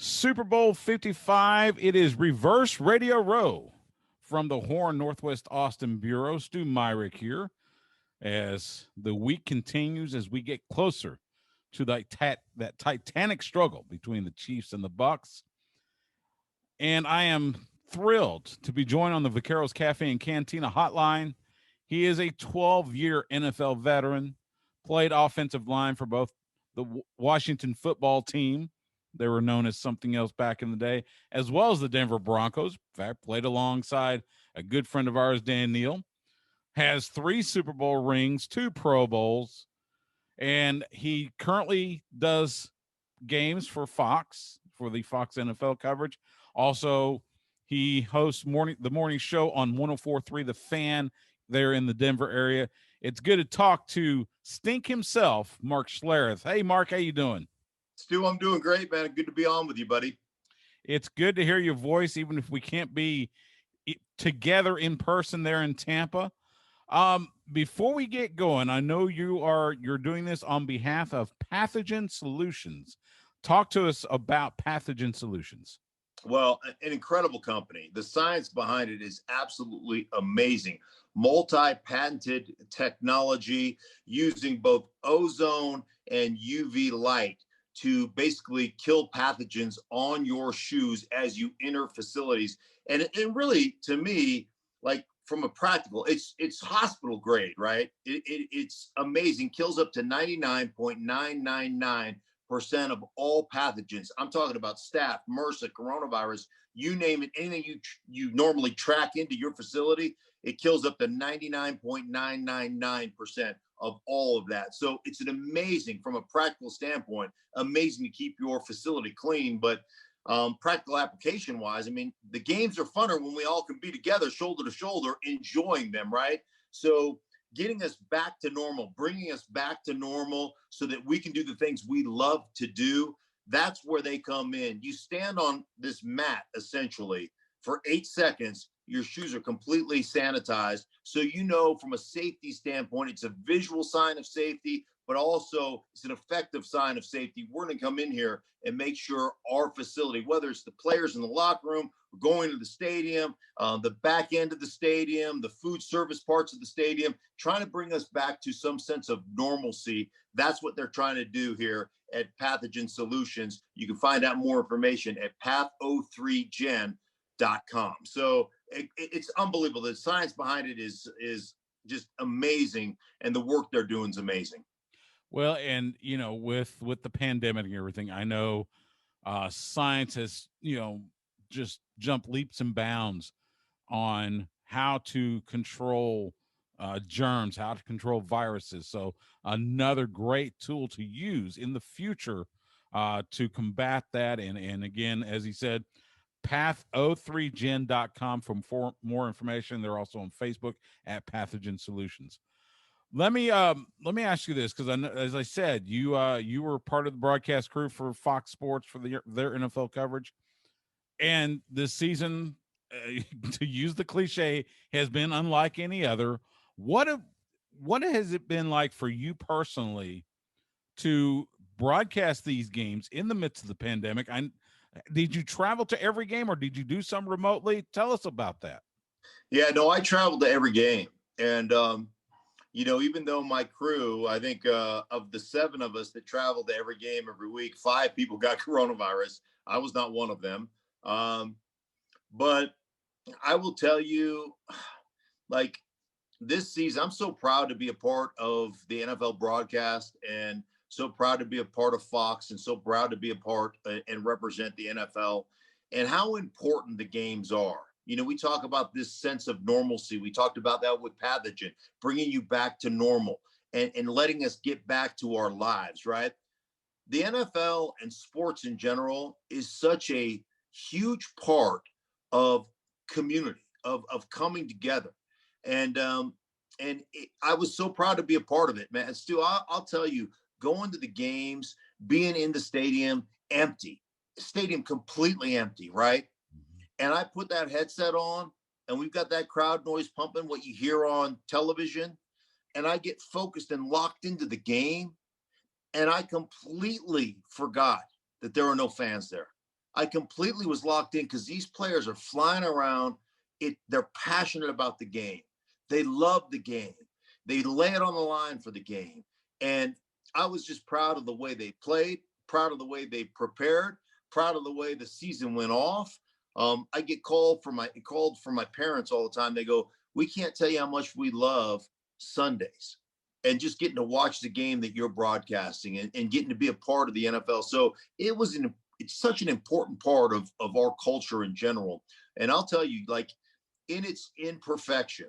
Super Bowl 55. It is Reverse Radio Row from the Horn Northwest Austin Bureau. Stu Myrick here as the week continues, as we get closer to that titanic struggle between the Chiefs and the Bucks. And I am thrilled to be joined on the Vaqueros Cafe and Cantina hotline. He is a 12-year NFL veteran, played offensive line for both the Washington football team. They were known as something else back in the day, as well as the Denver Broncos. In fact, played alongside a good friend of ours, Dan Neal. Has 3 Super Bowl rings, 2 Pro Bowls, and he currently does games for Fox, for the Fox NFL coverage. Also, he hosts the morning show on 104.3 The Fan there in the Denver area. It's good to talk to Stink himself, Mark Schlereth. Hey, Mark, how you doing? Stu, I'm doing great, man. Good to be on with you, buddy. It's good to hear your voice, even if we can't be together in person there in Tampa. Before we get going, I know you're doing this on behalf of Pathogen Solutions. Talk to us about Pathogen Solutions. Well, an incredible company. The science behind it is absolutely amazing. Multi-patented technology using both ozone and UV light to basically kill pathogens on your shoes as you enter facilities. And really, to me, like from a practical, it's hospital grade, right? It's amazing. Kills up to 99.999% of all pathogens. I'm talking about staph, MRSA, coronavirus, you name it, anything you normally track into your facility, it kills up to 99.999% of all of that. So it's an amazing, from a practical standpoint, amazing to keep your facility clean. But practical application wise, I mean, the games are funner when we all can be together, shoulder to shoulder, enjoying them, right? So getting us back to normal, bringing us back to normal so that we can do the things we love to do. That's where they come in. You stand on this mat essentially for 8 seconds. Your shoes are completely sanitized. So, you know, from a safety standpoint, it's a visual sign of safety, but also it's an effective sign of safety. We're going to come in here and make sure our facility, whether it's the players in the locker room, going to the stadium, the back end of the stadium, the food service parts of the stadium, trying to bring us back to some sense of normalcy. That's what they're trying to do here at Pathogen Solutions. You can find out more information at path03gen.com. So it's unbelievable. The science behind it is just amazing, and the work they're doing is amazing. Well, and you know, with the pandemic and everything, I know science has just jumped leaps and bounds on how to control germs, how to control viruses. So another great tool to use in the future to combat that. And again, as he said, path03gen.com for more information. They're also on Facebook at Pathogen Solutions. Let me ask you this, because as I said, you were part of the broadcast crew for Fox Sports for their NFL coverage, and this season, to use the cliche, has been unlike any other. What has it been like for you personally to broadcast these games in the midst of the pandemic? Did you travel to every game, or did you do some remotely? Tell us about that. Yeah, no, I traveled to every game. And, you know, even though my crew, I think of the 7 of us that traveled to every game every week, 5 people got coronavirus. I was not one of them. But I will tell you, like this season, I'm so proud to be a part of the NFL broadcast, and so proud to be a part of Fox, and so proud to be a part and represent the NFL, and how important the games are. You know, we talk about this sense of normalcy. We talked about that with Pathogen, bringing you back to normal and letting us get back to our lives, right? The NFL and sports in general is such a huge part of community, of coming together. And I was so proud to be a part of it, man. And Stu, I'll tell you, going to the games, being in the stadium, empty, stadium completely empty, right? And I put that headset on, and we've got that crowd noise pumping, what you hear on television, and I get focused and locked into the game, and I completely forgot that there are no fans there. I completely was locked in because these players are flying around. They're passionate about the game. They love the game. They lay it on the line for the game. And I was just proud of the way they played, proud of the way they prepared, proud of the way the season went off. I get called from my parents all the time. They go, "We can't tell you how much we love Sundays." And just getting to watch the game that you're broadcasting and getting to be a part of the NFL. So it's such an important part of our culture in general. And I'll tell you, like, in its imperfection,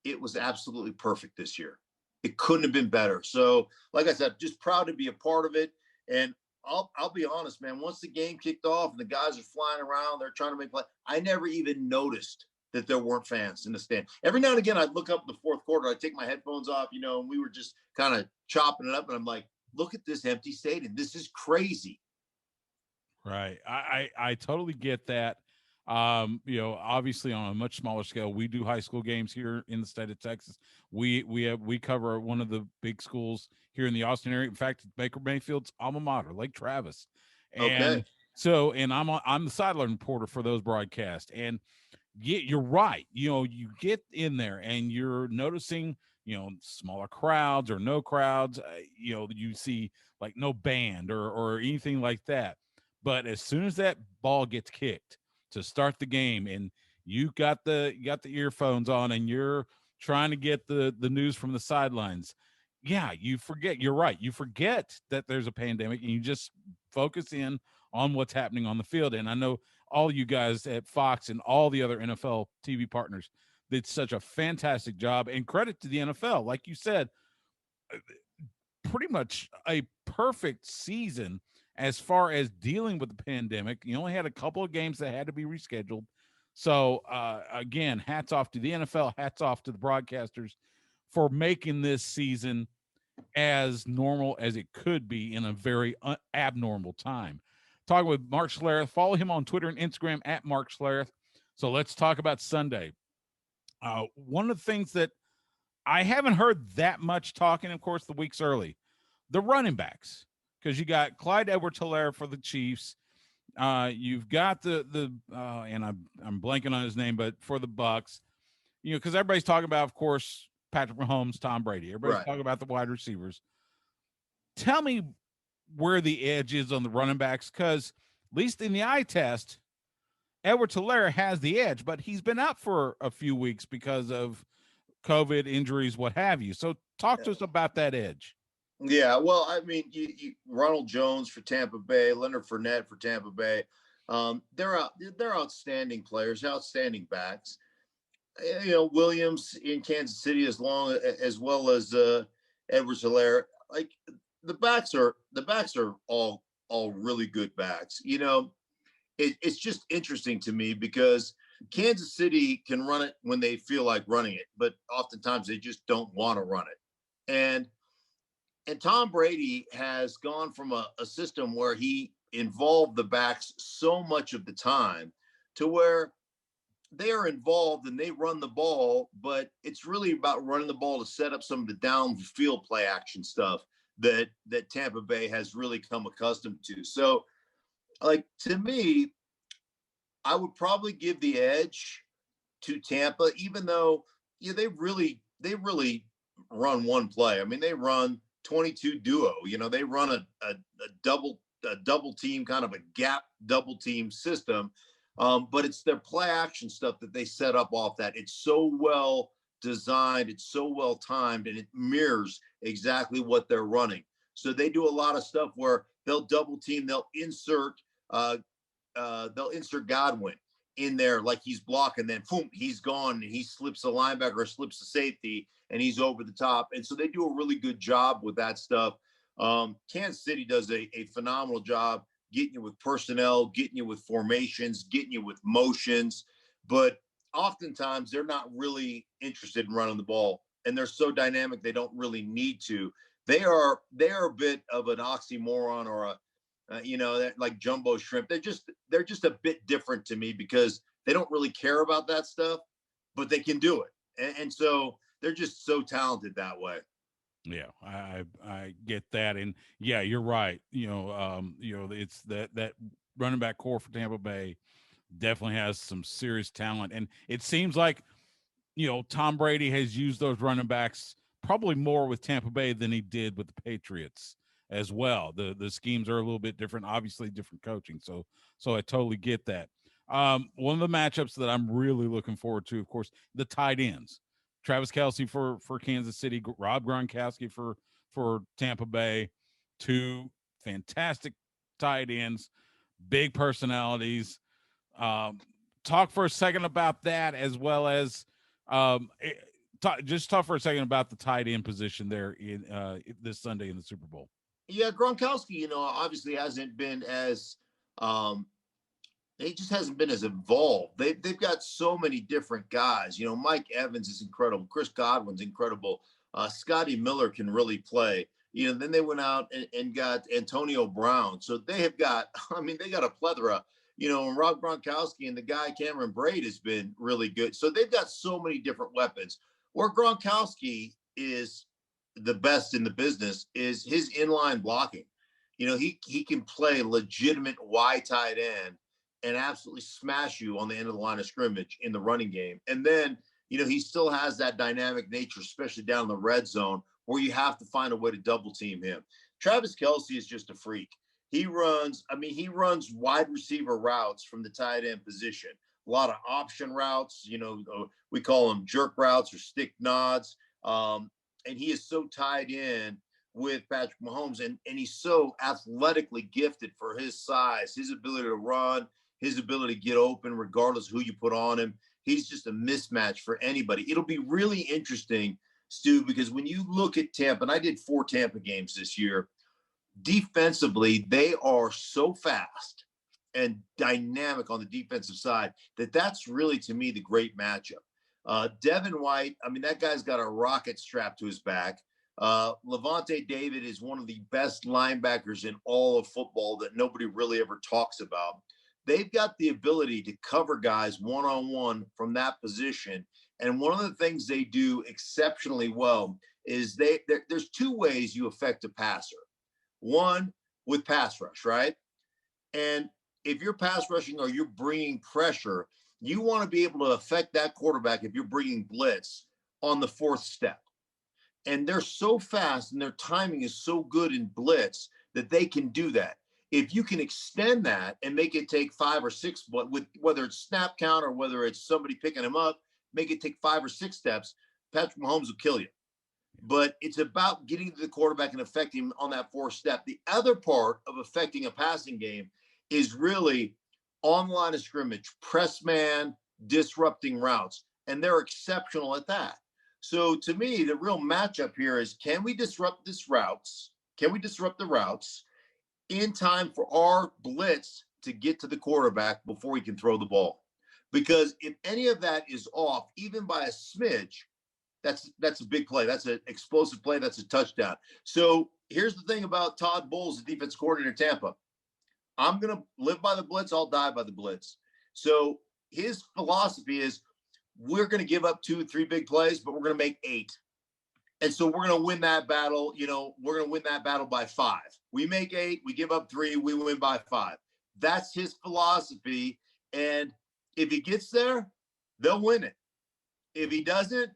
it was absolutely perfect this year. It couldn't have been better. So, like I said, just proud to be a part of it. And I'll be honest, man. Once the game kicked off and the guys are flying around, they're trying to make play. I never even noticed that there weren't fans in the stand. Every now and again, I'd look up in the fourth quarter. I'd take my headphones off, and we were just kind of chopping it up. And I'm like, look at this empty stadium. This is crazy. Right. I totally get that. Obviously on a much smaller scale, we do high school games here in the state of Texas. We cover one of the big schools here in the Austin area. In fact, Baker Mayfield's alma mater, Lake Travis. And Okay. and I'm the sideline reporter for those broadcasts. And yeah, you're right. You get in there and you're noticing, smaller crowds or no crowds. You see like no band or anything like that. But as soon as that ball gets kicked to start the game, and you got the earphones on, and you're trying to get the news from the sidelines, yeah, you forget. You're right. You forget that there's a pandemic, and you just focus in on what's happening on the field. And I know all you guys at Fox and all the other NFL TV partners did such a fantastic job. And credit to the NFL, like you said, pretty much a perfect season as far as dealing with the pandemic. You only had a couple of games that had to be rescheduled. So again, hats off to the NFL, hats off to the broadcasters for making this season as normal as it could be in a very abnormal time. Talking with Mark Schlereth. Follow him on Twitter and Instagram at Mark Schlereth. So let's talk about Sunday. One of the things that I haven't heard that much talking, of course, the week's early, the running backs, because you got Clyde Edwards-Helaire for the Chiefs. You've got and I'm blanking on his name, but for the Bucks, because everybody's talking about, of course, Patrick Mahomes, Tom Brady. Everybody's talking about the wide receivers. Tell me where the edge is on the running backs, because at least in the eye test, Edwards-Helaire has the edge, but he's been out for a few weeks because of COVID injuries, what have you. So talk to us about that edge. Yeah, well, I mean, Ronald Jones for Tampa Bay, Leonard Fournette for Tampa Bay. They're outstanding players, outstanding backs. Williams in Kansas City as well as Edwards-Helaire. Like the backs are all really good backs. It's just interesting to me because Kansas City can run it when they feel like running it, but oftentimes they just don't want to run it. And Tom Brady has gone from a system where he involved the backs so much of the time to where they are involved and they run the ball, but it's really about running the ball to set up some of the downfield play action stuff that Tampa Bay has really come accustomed to. So, like, to me, I would probably give the edge to Tampa, even though they really run one play. I mean, they run 22 duo. They run a double team, kind of a gap double team system. But it's their play action stuff that they set up off that. It's so well designed, it's so well timed, and it mirrors exactly what they're running. So they do a lot of stuff where they'll double team, they'll insert Godwin in there like he's blocking, then boom, he's gone, and he slips the linebacker or slips the safety, and he's over the top. And so they do a really good job with that stuff. Kansas City does a phenomenal job getting you with personnel, getting you with formations, getting you with motions. But oftentimes they're not really interested in running the ball, and they're so dynamic they don't really need to. They are a bit of an oxymoron or a like jumbo shrimp. They're just a bit different to me because they don't really care about that stuff, but they can do it. And so they're just so talented that way. Yeah, I get that, and yeah, you're right. It's that running back core for Tampa Bay definitely has some serious talent. And it seems like, Tom Brady has used those running backs probably more with Tampa Bay than he did with the Patriots as well. The schemes are a little bit different, obviously different coaching. So I totally get that. One of the matchups that I'm really looking forward to, of course, the tight ends. Travis Kelce for Kansas City, Rob Gronkowski for Tampa Bay. Two fantastic tight ends, big personalities. Talk for a second about that, as well as just talk for a second about the tight end position there in this Sunday in the Super Bowl. Yeah, Gronkowski, obviously hasn't been as he just hasn't been as involved. They've got so many different guys. Mike Evans is incredible. Chris Godwin's incredible. Scotty Miller can really play. Then they went out and got Antonio Brown. So they have got, they got a plethora. And Rob Gronkowski and the guy Cameron Braid has been really good. So they've got so many different weapons. Where Gronkowski is the best in the business is his inline blocking. He can play legitimate wide tight end and absolutely smash you on the end of the line of scrimmage in the running game. And then, he still has that dynamic nature, especially down in the red zone, where you have to find a way to double team him. Travis Kelce is just a freak. He runs wide receiver routes from the tight end position. A lot of option routes, we call them jerk routes or stick nods. And he is so tied in with Patrick Mahomes, and he's so athletically gifted for his size, his ability to run, his ability to get open regardless of who you put on him. He's just a mismatch for anybody. It'll be really interesting, Stu, because when you look at Tampa, and I did 4 Tampa games this year, defensively, they are so fast and dynamic on the defensive side that's really, to me, the great matchup. Devin White, that guy's got a rocket strapped to his back. Levante David is one of the best linebackers in all of football that nobody really ever talks about. They've got the ability to cover guys one-on-one from that position. And one of the things they do exceptionally well is there's 2 ways you affect a passer. One, with pass rush, right? And if you're pass rushing or you're bringing pressure, you want to be able to affect that quarterback if you're bringing blitz on the 4th step. And they're so fast and their timing is so good in blitz that they can do that. If you can extend that and make it take 5 or 6, with whether it's snap count or whether it's somebody picking him up, make it take 5 or 6 steps, Patrick Mahomes will kill you. But it's about getting to the quarterback and affecting him on that 4th step. The other part of affecting a passing game is really on the line of scrimmage, press man, disrupting routes. And they're exceptional at that. So to me, the real matchup here is, can we disrupt the routes? Can we disrupt the routes in time for our blitz to get to the quarterback before he can throw the ball? Because if any of that is off, even by a smidge, that's a big play. That's an explosive play. That's a touchdown. So here's the thing about Todd Bowles, the defense coordinator in Tampa. I'm going to live by the blitz. I'll die by the blitz. So his philosophy is, we're going to give up 2 or 3 big plays, but we're going to make 8. And so we're going to win that battle. We're going to win that battle by 5. We make 8, we give up 3, we win by 5. That's his philosophy. And if he gets there, they'll win it. If he doesn't,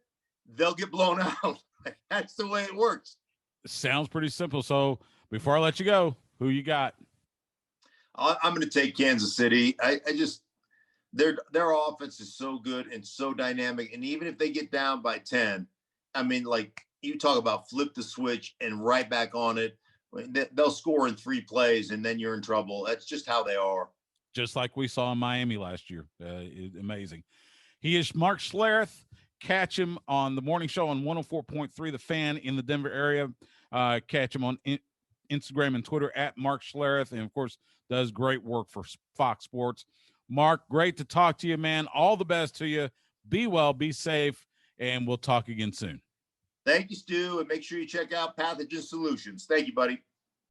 they'll get blown out. That's the way it works. Sounds pretty simple. So before I let you go, who you got? I'm going to take Kansas City. Their offense is so good and so dynamic. And even if they get down by 10, you talk about flip the switch and right back on it. They'll score in 3 plays and then you're in trouble. That's just how they are. Just like we saw in Miami last year. Amazing. He is Mark Schlereth. Catch him on the morning show on 104.3 The Fan in the Denver area. Catch him on Instagram and Twitter at Mark Schlereth, and of course does great work for Fox Sports. Mark, great to talk to you, man. All the best to you. Be well, be safe, and we'll talk again soon. Thank you, Stu, and make sure you check out Pathogen Solutions. Thank you, buddy.